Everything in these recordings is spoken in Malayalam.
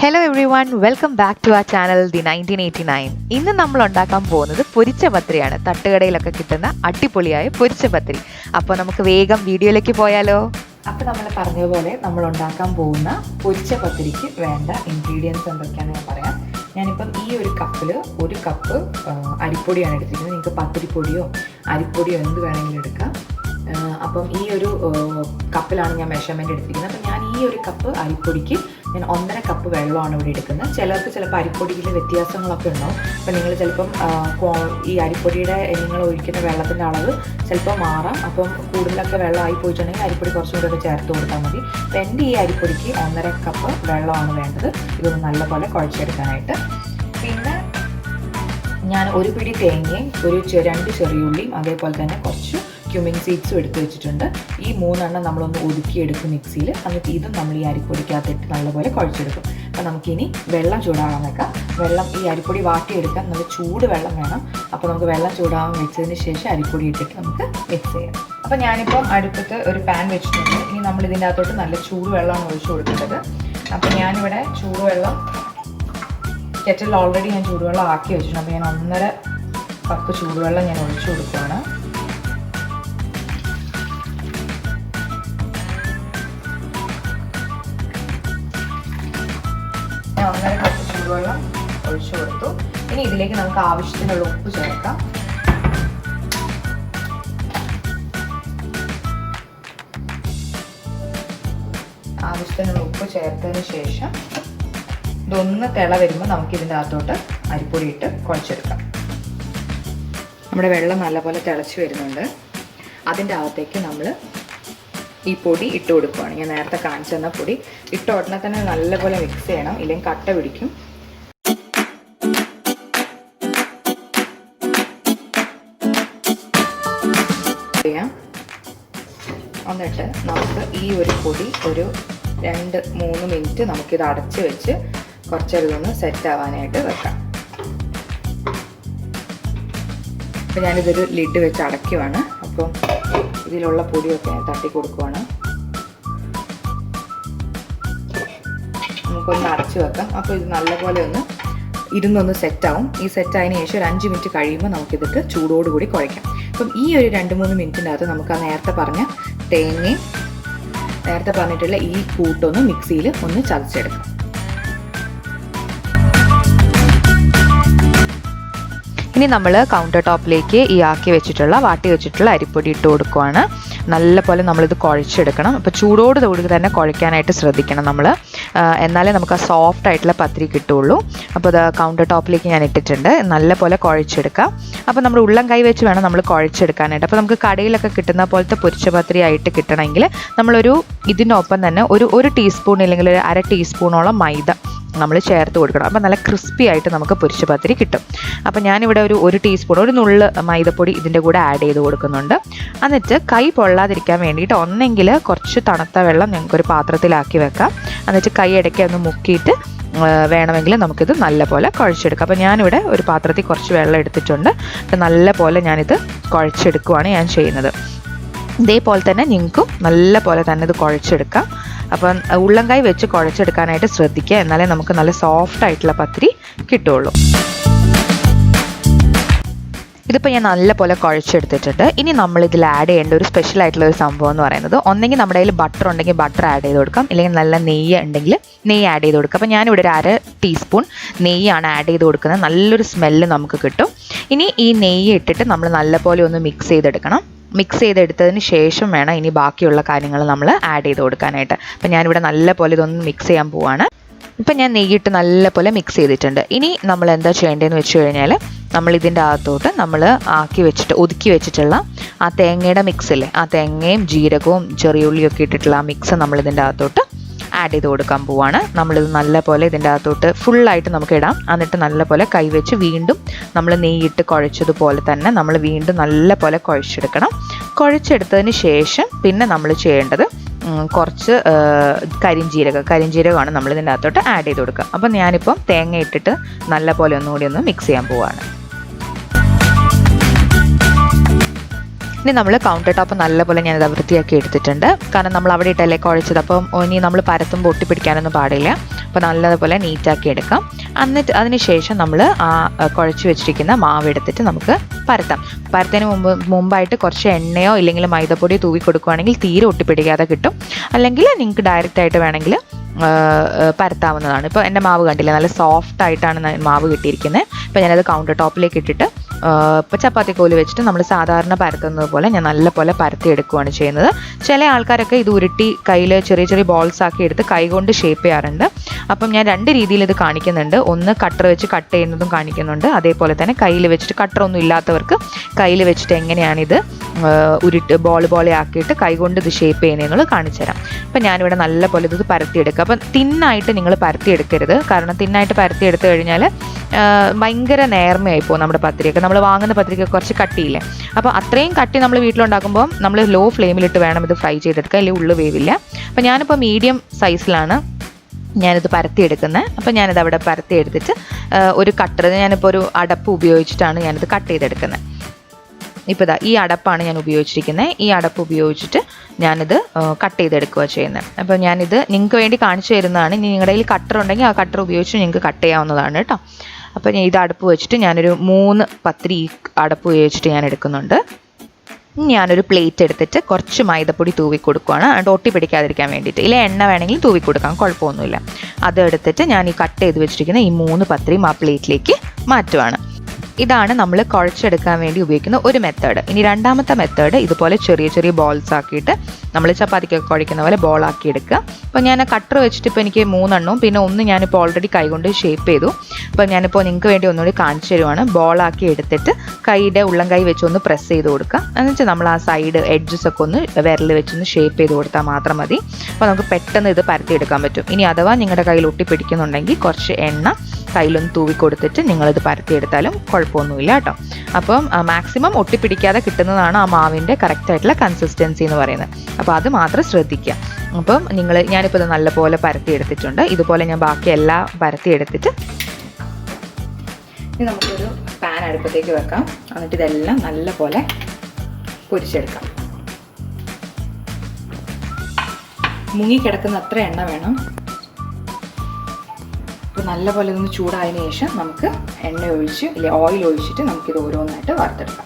Hello everyone, welcome back to our channel The 1989. ഇന്ന് നമ്മൾ ഉണ്ടാക്കാൻ പോകുന്നത് പൊരിച്ച പത്തിരിയാണ്. തട്ടുകടയിലൊക്കെ കിട്ടുന്ന അടിപൊളിയായ പൊരിച്ച പത്തിരി. അപ്പോൾ നമുക്ക് വേഗം വീഡിയോയിലേക്ക് പോയാലോ? അപ്പോൾ നമ്മൾ പറഞ്ഞതുപോലെ നമ്മൾ ഉണ്ടാക്കാൻ പോകുന്ന പൊരിച്ച പത്തിരിക്ക് വേണ്ട ഇൻഗ്രീഡിയൻസ് എന്തൊക്കെയാണെന്ന് ഞാൻ പറയാം. ഞാനിപ്പം ഈ ഒരു കപ്പിൽ ഒരു കപ്പ് അരിപ്പൊടിയാണ് എടുത്തിരിക്കുന്നത്. നിങ്ങൾക്ക് പത്തിരിപ്പൊടിയോ അരിപ്പൊടിയോ എന്ത് വേണമെങ്കിലും എടുക്കാം. അപ്പം ഈ ഒരു കപ്പിലാണ് ഞാൻ മെഷർമെൻറ്റ് എടുത്തിരിക്കുന്നത്. അപ്പം ഞാൻ ഈ ഒരു കപ്പ് അരിപ്പൊടിക്ക് ഞാൻ 1.5 കപ്പ് വെള്ളമാണ് ഇവിടെ എടുക്കുന്നത്. ചിലർക്ക് ചിലപ്പോൾ അരിപ്പൊടിയിൽ വ്യത്യാസങ്ങളൊക്കെ ഉണ്ടാവും. അപ്പോൾ നിങ്ങൾ ചിലപ്പം ഈ അരിപ്പൊടിയുടെ നിങ്ങൾ ഒഴിക്കുന്ന വെള്ളത്തിൻ്റെ അളവ് ചിലപ്പോൾ മാറാം. അപ്പം കൂടുതലൊക്കെ വെള്ളമായി പോയിട്ടുണ്ടെങ്കിൽ അരിപ്പൊടി കുറച്ചും കൂടെ ചേർത്ത് കൊടുത്താൽ മതി. അപ്പോൾ എൻ്റെ ഈ അരിപ്പൊടിക്ക് 1.5 കപ്പ് വെള്ളമാണ് വേണ്ടത്. ഇതൊന്ന് നല്ലപോലെ കുഴച്ചെടുക്കാനായിട്ട്. പിന്നെ ഞാൻ ഒരു പിടി തേങ്ങയും ഒരു 2 ചെറിയുള്ളിയും അതേപോലെ തന്നെ കുറച്ച് ക്യുമിൻ സീഡ്സും എടുത്ത് വെച്ചിട്ടുണ്ട്. ഈ 3 എണ്ണം നമ്മളൊന്ന് ഒതുക്കിയെടുക്കും മിക്സിയിൽ. എന്നിട്ട് ഇതും നമ്മൾ ഈ അരിപ്പൊടിക്കകത്തിട്ട് നല്ലപോലെ കുഴച്ചെടുക്കും. അപ്പോൾ നമുക്കിനി വെള്ളം ചൂടാകാൻ വെക്കാം. വെള്ളം ഈ അരിപ്പൊടി വാട്ടിയെടുക്കാൻ നല്ല ചൂട് വെള്ളം വേണം. അപ്പോൾ നമുക്ക് വെള്ളം ചൂടാകാൻ വെച്ചതിന് ശേഷം അരിപ്പൊടി ഇട്ടിട്ട് നമുക്ക് മിക്സ് ചെയ്യാം. അപ്പോൾ ഞാനിപ്പം അടുപ്പത്ത് ഒരു പാൻ വെച്ചിട്ടുണ്ട്. ഇനി നമ്മൾ ഇതിൻ്റെ അകത്തോട്ട് നല്ല ചൂട് വെള്ളമാണ് ഒഴിച്ചു കൊടുക്കേണ്ടത്. അപ്പോൾ ഞാനിവിടെ ചൂടുവെള്ളം കെറ്റിൽ ഓൾറെഡി ഞാൻ ചൂടുവെള്ളം ആക്കി വെച്ചിട്ടുണ്ട്. അപ്പോൾ ഞാൻ 1.5 കപ്പ് ചൂടുവെള്ളം ഞാൻ ഒഴിച്ചു കൊടുക്കുകയാണ്. ഞാൻ 1.5 കപ്പ് ചൂടുവെള്ളം ഒഴിച്ചു കൊടുത്തു. ഇനി ഇതിലേക്ക് നമുക്ക് ആവശ്യത്തിനുള്ള ഉപ്പ് ചേർക്കാം. ആവശ്യത്തിനുള്ള ഉപ്പ് ചേർത്തതിന് ശേഷം ഇതൊന്ന് തിള വരുമ്പോൾ നമുക്കിതിൻ്റെ അകത്തോട്ട് അരിപ്പൊടി ഇട്ട് കുഴച്ചെടുക്കാം. നമ്മുടെ വെള്ളം നല്ലപോലെ തിളച്ച് വരുന്നുണ്ട്. അതിൻ്റെ അകത്തേക്ക് നമ്മൾ ഈ പൊടി ഇട്ട് കൊടുക്കുകയാണ്. ഞാൻ നേരത്തെ കാണിച്ചു തന്ന പൊടി ഇട്ട ഉടനെ തന്നെ നല്ലപോലെ മിക്സ് ചെയ്യണം, ഇല്ലെങ്കിൽ കട്ട പിടിക്കും. എന്നിട്ട് നമുക്ക് ഈ ഒരു പൊടി ഒരു 2-3 മിനിറ്റ് നമുക്കിത് അടച്ച് വെച്ച് കുറച്ചൊന്ന് സെറ്റ് ആവാനായിട്ട് വെക്കാം. അപ്പോൾ ഞാനിതൊരു ലിഡ് വെച്ച് അടയ്ക്കുവാണ്. അപ്പം ഇതിലുള്ള പൊടിയൊക്കെ ഞാൻ തട്ടി കൊടുക്കുവാണ്. നമുക്കൊന്ന് അടച്ച് വെക്കാം. അപ്പോൾ ഇത് നല്ലപോലെ ഇരുന്നൊന്ന് സെറ്റാവും. ഈ സെറ്റായതിനു ശേഷം ഒരു 5 മിനിറ്റ് കഴിയുമ്പോൾ നമുക്കിതിട്ട് ചൂടോടുകൂടി കുഴയ്ക്കാം. അപ്പം ഈ ഒരു 2-3 മിനിറ്റിൻ്റെ അകത്ത് നമുക്ക് ആ നേരത്തെ പറഞ്ഞ തേങ്ങയും നേരത്തെ പറഞ്ഞിട്ടുള്ള ഈ കൂട്ടൊന്ന് മിക്സിയിൽ ഒന്ന് ചതച്ചെടുക്കാം. ഇനി നമ്മൾ കൗണ്ടർ ടോപ്പിലേക്ക് ഈ വാട്ടി വെച്ചിട്ടുള്ള അരിപ്പൊടി ഇട്ട് കൊടുക്കുവാണ്. നല്ലപോലെ നമ്മളിത് കുഴച്ചെടുക്കണം. അപ്പോൾ ചൂടോടുകൂടി തന്നെ കുഴയ്ക്കാനായിട്ട് ശ്രദ്ധിക്കണം നമ്മൾ. എന്നാലേ നമുക്ക് ആ സോഫ്റ്റ് ആയിട്ടുള്ള പത്തിരി കിട്ടുള്ളൂ. അപ്പോൾ അത് കൗണ്ടർ ടോപ്പിലേക്ക് ഞാൻ ഇട്ടിട്ടുണ്ട്. നല്ലപോലെ കുഴച്ചെടുക്കാം. അപ്പോൾ നമ്മൾ ഉള്ളം കൈ വെച്ച് വേണം നമ്മൾ കുഴച്ചെടുക്കാനായിട്ട്. അപ്പോൾ നമുക്ക് കടയിലൊക്കെ കിട്ടുന്ന പോലത്തെ പൊരിച്ച പത്തിരി ആയിട്ട് കിട്ടണമെങ്കിൽ നമ്മളൊരു ഇതിനൊപ്പം തന്നെ ഒരു ടീസ്പൂൺ അല്ലെങ്കിൽ ഒരു 1/2 ടീസ്പൂണോളം മൈദ നമ്മൾ ചേർത്ത് കൊടുക്കണം. അപ്പോൾ നല്ല ക്രിസ്പി ആയിട്ട് നമുക്ക് പൊരിച്ച പത്തിരി കിട്ടും. അപ്പോൾ ഞാനിവിടെ ഒരു ടീസ്പൂൺ ഒരു നുള്ള് മൈദപ്പൊടി ഇതിൻ്റെ കൂടെ ആഡ് ചെയ്ത് കൊടുക്കുന്നുണ്ട്. എന്നിട്ട് കൈ പൊള്ളാതിരിക്കാൻ വേണ്ടിയിട്ട് ഒന്നെങ്കിൽ കുറച്ച് തണുത്ത വെള്ളം ഞങ്ങൾക്കൊരു പാത്രത്തിലാക്കി വെക്കാം. എന്നിട്ട് കൈ ഇടയ്ക്ക് ഒന്ന് മുക്കിയിട്ട് വേണമെങ്കിൽ നമുക്കിത് നല്ലപോലെ കുഴച്ചെടുക്കാം. അപ്പോൾ ഞാനിവിടെ ഒരു പാത്രത്തിൽ കുറച്ച് വെള്ളം എടുത്തിട്ടുണ്ട്. അപ്പോൾ നല്ലപോലെ ഞാനിത് കുഴച്ചെടുക്കുകയാണ് ഞാൻ ചെയ്യുന്നത്. ഇതേപോലെ തന്നെ നിങ്ങൾക്കും നല്ലപോലെ തന്നെ ഇത് കുഴച്ചെടുക്കാം. അപ്പം ഉള്ളംകൈ വെച്ച് കുഴച്ചെടുക്കാനായിട്ട് ശ്രദ്ധിക്കുക. എന്നാലേ നമുക്ക് നല്ല സോഫ്റ്റ് ആയിട്ടുള്ള പത്തിരി കിട്ടുള്ളൂ. ഇതിപ്പോൾ ഞാൻ നല്ലപോലെ കുഴച്ചെടുത്തിട്ടുണ്ട്. ഇനി നമ്മൾ ഇതിൽ ആഡ് ചെയ്യേണ്ട ഒരു സ്പെഷ്യൽ ആയിട്ടുള്ള ഒരു സംഭവം എന്ന് പറയുന്നത്, ഒന്നെങ്കിൽ നമ്മുടെ കയ്യിൽ ബട്ടർ ഉണ്ടെങ്കിൽ ബട്ടർ ആഡ് ചെയ്ത് കൊടുക്കാം, ഇല്ലെങ്കിൽ നല്ല നെയ്യ് ഉണ്ടെങ്കിൽ നെയ്യ് ആഡ് ചെയ്ത് കൊടുക്കാം. അപ്പോൾ ഞാനിവിടെ ഒരു 1/2 ടീസ്പൂൺ നെയ്യാണ് ആഡ് ചെയ്ത് കൊടുക്കുന്നത്. നല്ലൊരു സ്മെല്ല് നമുക്ക് കിട്ടും. ഇനി ഈ നെയ്യ് ഇട്ടിട്ട് നമ്മൾ നല്ലപോലെ ഒന്ന് മിക്സ് ചെയ്തെടുക്കണം. മിക്സ് ചെയ്തെടുത്തതിന് ശേഷം വേണം ഇനി ബാക്കിയുള്ള കാര്യങ്ങൾ നമ്മൾ ആഡ് ചെയ്ത് കൊടുക്കാനായിട്ട്. അപ്പം ഞാനിവിടെ നല്ലപോലെ ഇതൊന്ന് മിക്സ് ചെയ്യാൻ പോവാണ്. ഇപ്പം ഞാൻ നെയ്യിട്ട് നല്ലപോലെ മിക്സ് ചെയ്തിട്ടുണ്ട്. ഇനി നമ്മൾ എന്താ ചെയ്യേണ്ടതെന്ന് വെച്ച് കഴിഞ്ഞാൽ നമ്മൾ ഇതിൻ്റെ അകത്തോട്ട് നമ്മൾ ഒതുക്കി വെച്ചിട്ടുള്ള ആ തേങ്ങയുടെ മിക്സില്ലേ, ആ തേങ്ങയും ജീരകവും ചെറിയുള്ളിയൊക്കെ ഇട്ടിട്ടുള്ള ആ മിക്സ് നമ്മളിതിൻ്റെ അകത്തോട്ട് ആഡ് ചെയ്ത് കൊടുക്കാൻ പോവാണ്. നമ്മളിത് നല്ലപോലെ ഇതിൻ്റെ അകത്തോട്ട് ഫുള്ളായിട്ട് നമുക്ക് ഇടാം. എന്നിട്ട് നല്ലപോലെ കൈവച്ച് വീണ്ടും നമ്മൾ നെയ്യിട്ട് കുഴച്ചതുപോലെ തന്നെ നമ്മൾ വീണ്ടും നല്ലപോലെ കുഴച്ചെടുക്കണം. കുഴച്ചെടുത്തതിന് ശേഷം പിന്നെ നമ്മൾ ചെയ്യേണ്ടത് കുറച്ച് കരിഞ്ജീരകമാണ് നമ്മൾ ഇതിൻ്റെ അകത്തോട്ട് ആഡ് ചെയ്ത് കൊടുക്കുക. അപ്പം ഞാനിപ്പം തേങ്ങ ഇട്ടിട്ട് നല്ലപോലെ ഒന്നുകൂടി മിക്സ് ചെയ്യാൻ പോവാണ്. ഇനി നമ്മൾ കൗണ്ടർ ടോപ്പ് നല്ലപോലെ ഞാനിത് വൃത്തിയാക്കി എടുത്തിട്ടുണ്ട്. കാരണം നമ്മൾ അവിടെ ഇട്ടല്ലേ കുഴച്ചത്. അപ്പം ഇനി നമ്മൾ പരത്തുമ്പോൾ ഒട്ടിപ്പിടിക്കാനൊന്നും പാടില്ല. അപ്പോൾ നല്ലതുപോലെ നീറ്റാക്കി എടുക്കാം. എന്നിട്ട് അതിന് ശേഷം നമ്മൾ ആ കുഴച്ച് വെച്ചിരിക്കുന്ന മാവ് എടുത്തിട്ട് നമുക്ക് പരത്തതിന് മുമ്പായിട്ട് കുറച്ച് എണ്ണയോ ഇല്ലെങ്കിൽ മൈദപ്പൊടിയോ തൂവി കൊടുക്കുകയാണെങ്കിൽ തീരെ ഒട്ടിപ്പിടിക്കാതെ കിട്ടും. അല്ലെങ്കിൽ നിങ്ങൾക്ക് ഡയറക്റ്റായിട്ട് വേണമെങ്കിൽ പരത്താവുന്നതാണ്. ഇപ്പോൾ എൻ്റെ മാവ് കണ്ടില്ല, നല്ല സോഫ്റ്റ് ആയിട്ടാണ് മാവ് കിട്ടിയിരിക്കുന്നത്. അപ്പോൾ ഞാനത് കൗണ്ടർ ടോപ്പിലേക്ക് ഇട്ടിട്ട് ഇപ്പോൾ ചപ്പാത്തി കോല് വെച്ചിട്ട് നമ്മൾ സാധാരണ പരത്തുന്നത് പോലെ ഞാൻ നല്ലപോലെ പരത്തിയെടുക്കുകയാണ് ചെയ്യുന്നത്. ചില ആൾക്കാരൊക്കെ ഇത് ഉരുട്ടി കയ്യിൽ ചെറിയ ചെറിയ ബോൾസ് ആക്കി എടുത്ത് കൈകൊണ്ട് ഷേപ്പ് ചെയ്യാറുണ്ട്. അപ്പം ഞാൻ 2 രീതിയിൽ ഇത് കാണിക്കുന്നുണ്ട്. ഒന്ന് കട്ടർ വെച്ച് കട്ട് ചെയ്യുന്നതും കാണിക്കുന്നുണ്ട്. അതേപോലെ തന്നെ കയ്യിൽ വെച്ചിട്ട് കട്ടറൊന്നും ഇല്ലാത്തവർക്ക് കയ്യിൽ വെച്ചിട്ട് എങ്ങനെയാണിത് ബോൾ പോലെ ആക്കിയിട്ട് കൈകൊണ്ട് ഇത് ഷേപ്പ് ചെയ്യുന്നതെന്നുള്ളത് കാണിച്ചു തരാം. അപ്പം ഞാനിവിടെ നല്ലപോലെ ഇത് പരത്തിയെടുക്കുക. അപ്പം തിന്നായിട്ട് നിങ്ങൾ പരത്തിയെടുക്കരുത്. കാരണം തിന്നായിട്ട് പരത്തിയെടുത്ത് കഴിഞ്ഞാൽ ഭയങ്കര നേർമയായി പോകും നമ്മുടെ പത്തിരിയൊക്കെ. നമ്മൾ വാങ്ങുന്ന പത്തിരിക്കൊക്കെ കുറച്ച് കട്ടിയില്ലേ, അപ്പോൾ അത്രയും കട്ടി നമ്മൾ വീട്ടിലുണ്ടാക്കുമ്പോൾ നമ്മൾ ലോ ഫ്ലെയിമിലിട്ട് വേണം ഇത് ഫ്രൈ ചെയ്തെടുക്കുക, അല്ലെങ്കിൽ ഉള്ളു വേവില്ല. അപ്പോൾ ഞാനിപ്പോൾ മീഡിയം സൈസിലാണ് ഞാനിത് പരത്തിയെടുക്കുന്നത്. അപ്പോൾ ഞാനിത് അവിടെ പരത്തിയെടുത്തിട്ട് ഒരു കട്ടർ, ഞാനിപ്പോൾ ഒരു അടപ്പ് ഉപയോഗിച്ചിട്ടാണ് ഞാനിത് കട്ട് ചെയ്തെടുക്കുന്നത്. ഇപ്പോൾ ഇതാ ഈ അടപ്പാണ് ഞാൻ ഉപയോഗിച്ചിരിക്കുന്നത്. ഈ അടപ്പ് ഉപയോഗിച്ചിട്ട് ഞാനിത് കട്ട് ചെയ്തെടുക്കുക ചെയ്യുന്നത്. അപ്പോൾ ഞാനിത് നിങ്ങൾക്ക് വേണ്ടി കാണിച്ചു തരുന്നതാണ്. ഇനി നിങ്ങളുടെ കയ്യിൽ കട്ടർ ഉണ്ടെങ്കിൽ ആ കട്ടർ ഉപയോഗിച്ച് നിങ്ങൾക്ക് കട്ട് ചെയ്യാവുന്നതാണ് കേട്ടോ. അപ്പോൾ ഞാൻ ഇത് അടപ്പ് വെച്ചിട്ട് ഞാനൊരു 3 പത്തിരി ഈ അടപ്പ് ഉപയോഗിച്ചിട്ട് ഞാൻ എടുക്കുന്നുണ്ട്. ഞാനൊരു പ്ലേറ്റ് എടുത്തിട്ട് കുറച്ച് മൈദപ്പൊടി തൂവി കൊടുക്കുകയാണ്, അതുകൊണ്ട് ഒട്ടി പിടിക്കാതിരിക്കാൻ വേണ്ടിയിട്ട്. ഇല്ല എണ്ണ വേണമെങ്കിൽ തൂവി കൊടുക്കാം, കുഴപ്പമൊന്നുമില്ല. അതെടുത്തിട്ട് ഞാൻ ഈ കട്ട് ചെയ്ത് വെച്ചിരിക്കുന്ന ഈ 3 പത്തിരിയും ആ പ്ലേറ്റിലേക്ക് മാറ്റുവാണ്. ഇതാണ് നമ്മൾ കുഴച്ചെടുക്കാൻ വേണ്ടി ഉപയോഗിക്കുന്ന ഒരു മെത്തേഡ്. ഇനി രണ്ടാമത്തെ മെത്തേഡ് ഇതുപോലെ ചെറിയ ചെറിയ ബോൾസ് ആക്കിയിട്ട് നമ്മൾ ചപ്പാത്തിക്കൊക്കെ കുഴയ്ക്കുന്ന പോലെ ബോളാക്കി എടുക്കുക. അപ്പോൾ ഞാൻ കട്ടർ വെച്ചിട്ട് ഇപ്പോൾ എനിക്ക് 3 എണ്ണവും പിന്നെ ഒന്ന് ഞാനിപ്പോൾ ഓൾറെഡി കൈകൊണ്ട് ഷേപ്പ് ചെയ്തു. അപ്പോൾ ഞാനിപ്പോൾ നിങ്ങൾക്ക് വേണ്ടി ഒന്നുകൂടി കാണിച്ചു തരുവാണ്. ബോളാക്കി എടുത്തിട്ട് കൈയുടെ ഉള്ളം കൈ വെച്ചൊന്ന് പ്രസ് ചെയ്ത് കൊടുക്കുക. എന്നിട്ട് നമ്മൾ ആ സൈഡ് എഡ്ജസ് ഒക്കെ ഒന്ന് വിരൽ വെച്ചൊന്ന് ഷേപ്പ് ചെയ്ത് കൊടുത്താൽ മാത്രം മതി. അപ്പോൾ നമുക്ക് പെട്ടെന്ന് ഇത് പരത്തിയെടുക്കാൻ പറ്റും. ഇനി അഥവാ നിങ്ങളുടെ കയ്യിൽ ഒട്ടിപ്പിടിക്കുന്നുണ്ടെങ്കിൽ കുറച്ച് എണ്ണ കയ്യിലൊന്ന് തൂവി കൊടുത്തിട്ട് നിങ്ങളിത് പരത്തിയെടുത്താലും കുഴപ്പമൊന്നുമില്ല കേട്ടോ. അപ്പം മാക്സിമം ഒട്ടിപ്പിടിക്കാതെ കിട്ടുന്നതാണ് ആ മാവിൻ്റെ കറക്റ്റായിട്ടുള്ള കൺസിസ്റ്റൻസി എന്ന് പറയുന്നത്. അപ്പോൾ അത് മാത്രം ശ്രദ്ധിക്കുക. അപ്പം ഞാനിപ്പോൾ ഇത് നല്ലപോലെ പരത്തിയെടുത്തിട്ടുണ്ട്. ഇതുപോലെ ഞാൻ ബാക്കി എല്ലാം പരത്തിയെടുത്തിട്ട് ഇനി നമുക്കൊരു പാൻ അടുപ്പത്തേക്ക് വെക്കാം. എന്നിട്ട് ഇതെല്ലാം നല്ലപോലെ പൊരിച്ചെടുക്കാം. മുങ്ങിക്കിടക്കുന്ന അത്ര എണ്ണ വേണം. അപ്പോൾ നല്ലപോലെ ഒന്ന് ചൂടായതിനു ശേഷം നമുക്ക് എണ്ണ ഒഴിച്ച് അല്ലെങ്കിൽ ഓയിൽ ഒഴിച്ചിട്ട് നമുക്കിത് ഓരോന്നായിട്ട് വറുത്തെടുക്കാം.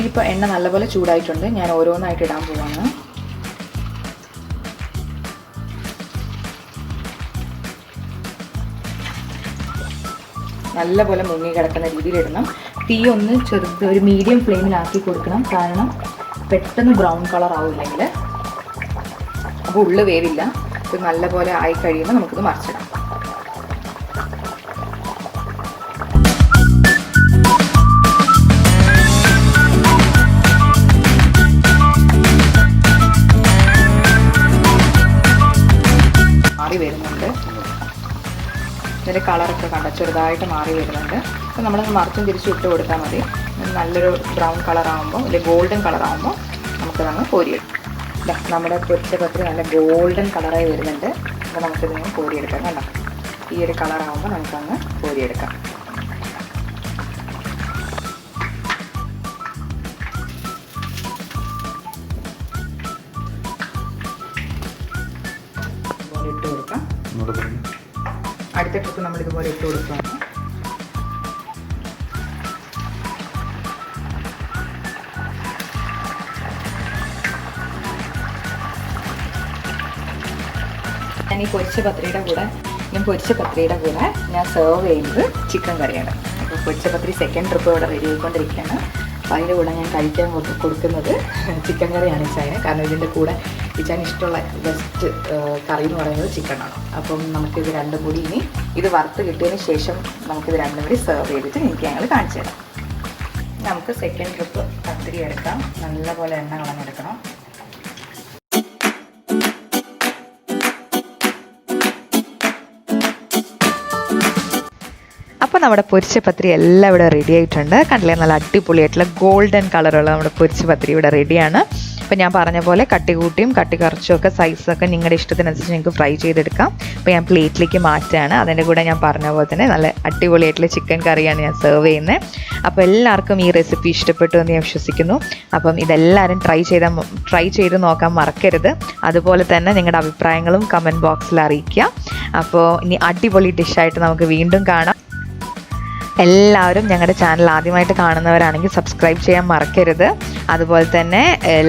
ഇപ്പോൾ എണ്ണ നല്ലപോലെ ചൂടായിട്ടുണ്ട്. ഞാൻ ഓരോന്നായിട്ട് ഇടാൻ പോവാണ്. നല്ലപോലെ മുങ്ങി കിടക്കുന്ന രീതിയിലിടണം. തീ ഒന്ന് ഒരു മീഡിയം ഫ്ലെയിമിലാക്കി കൊടുക്കണം. കാരണം പെട്ടെന്ന് ബ്രൗൺ കളർ ആവില്ലെങ്കിൽ അപ്പോൾ ഉള്ളു വേവില്ല. ഇത് നല്ലപോലെ ആയി കഴിയുമ്പോൾ നമുക്കിത് മറിച്ചിടാം. മാറി വരുന്നുണ്ട്. ഇതിൻ്റെ കളറൊക്കെ കണ്ട ചെറുതായിട്ട് മാറി വരുന്നുണ്ട്. അപ്പോൾ നമ്മൾ മറിച്ചും തിരിച്ചും ഇട്ട് കൊടുത്താൽ മതി. നല്ലൊരു ബ്രൗൺ കളറാകുമ്പോൾ അല്ലെങ്കിൽ ഗോൾഡൻ കളറാകുമ്പോൾ നമുക്കതങ്ങ് കോരിയെടുക്കാം. നമ്മുടെ പൊരിച്ച പത്തിരി നല്ല ഗോൾഡൻ കളറായി വരുന്നുണ്ട്. അപ്പോൾ നമുക്കിതിന് കോരിയെടുക്കാം. കണ്ടോ, ഈ ഒരു കളറാകുമ്പോൾ നമുക്കങ്ങ് കോരിയെടുക്കാം. ഇട്ട് കൊടുക്കാം. അടുത്ത ട്രിപ്പ് നമ്മൾ ഇതുപോലെ ഇട്ട് കൊടുക്കുകയാണ്. ഞാൻ ഈ പൊരിച്ച പത്തിരിയുടെ കൂടെ ഞാൻ പൊരിച്ച പത്രിയുടെ കൂടെ ഞാൻ സെർവ് ചെയ്യുന്നത് ചിക്കൻ കറിയാണ്. അപ്പോൾ പൊരിച്ച പത്രി സെക്കൻഡ് ട്രിപ്പ് ഇവിടെ റെഡി ആയിക്കൊണ്ടിരിക്കുകയാണ്. അപ്പോൾ അതിൻ്റെ കൂടെ ഞാൻ കഴിക്കാൻ കൊടുക്കുന്നത് ചിക്കൻ കറിയാണ് ഇച്ചായന്. കാരണം ഇതിൻ്റെ കൂടെ ഇച്ചാൻ ഇഷ്ടമുള്ള ബെസ്റ്റ് കറി എന്ന് പറയുന്നത് ചിക്കനാണ്. അപ്പം നമുക്കിത് രണ്ടും കൂടി ഇനി ഇത് വറുത്ത് കിട്ടിയതിന് ശേഷം നമുക്കിത് രണ്ടും കൂടി സെർവ് ചെയ്തിട്ട് എനിക്ക് ഞങ്ങൾ കാണിച്ചു തരാം. നമുക്ക് സെക്കൻഡ് ട്രിപ്പ് പത്തിരി എടുക്കാം. നല്ലപോലെ എണ്ണ കളഞ്ഞെടുക്കണം. അപ്പോൾ നമ്മുടെ പൊരിച്ച പത്തിരി എല്ലാം ഇവിടെ റെഡി ആയിട്ടുണ്ട്. കണ്ടില്ലേ, നല്ല അടിപൊളിയായിട്ടുള്ള ഗോൾഡൻ കളറുള്ള നമ്മുടെ പൊരിച്ച പത്തിരി ഇവിടെ റെഡിയാണ്. അപ്പോൾ ഞാൻ പറഞ്ഞ പോലെ കട്ടി കൂട്ടിയും കട്ടി കുറച്ചുമൊക്കെ സൈസൊക്കെ നിങ്ങളുടെ ഇഷ്ടത്തിനനുസരിച്ച് നിങ്ങൾക്ക് ഫ്രൈ ചെയ്തെടുക്കാം. അപ്പോൾ ഞാൻ പ്ലേറ്റിലേക്ക് മാറ്റുകയാണ്. അതിൻ്റെ കൂടെ ഞാൻ പറഞ്ഞ പോലെ തന്നെ നല്ല അടിപൊളിയായിട്ടുള്ള ചിക്കൻ കറിയാണ് ഞാൻ സെർവ് ചെയ്യുന്നത്. അപ്പോൾ എല്ലാവർക്കും ഈ റെസിപ്പി ഇഷ്ടപ്പെട്ടു എന്ന് ഞാൻ വിശ്വസിക്കുന്നു. അപ്പം ഇതെല്ലാവരും ട്രൈ ചെയ്ത് നോക്കാൻ മറക്കരുത്. അതുപോലെ തന്നെ നിങ്ങളുടെ അഭിപ്രായങ്ങളും കമൻറ്റ് ബോക്സിൽ അറിയിക്കുക. അപ്പോൾ ഇനി അടിപൊളി ഡിഷായിട്ട് നമുക്ക് വീണ്ടും കാണാം. എല്ലാവരും ഞങ്ങളുടെ ചാനൽ ആദ്യമായിട്ട് കാണുന്നവരാണെങ്കിൽ സബ്സ്ക്രൈബ് ചെയ്യാൻ മറക്കരുത്. അതുപോലെ തന്നെ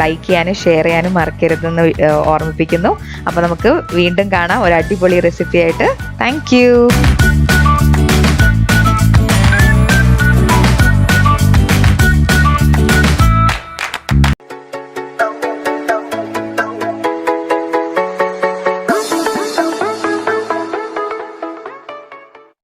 ലൈക്ക് ചെയ്യാനും ഷെയർ ചെയ്യാനും മറക്കരുതെന്ന് ഓർമ്മിപ്പിക്കുന്നു. അപ്പോൾ നമുക്ക് വീണ്ടും കാണാം ഒരു അടിപൊളി റെസിപ്പി ആയിട്ട്. Thank you.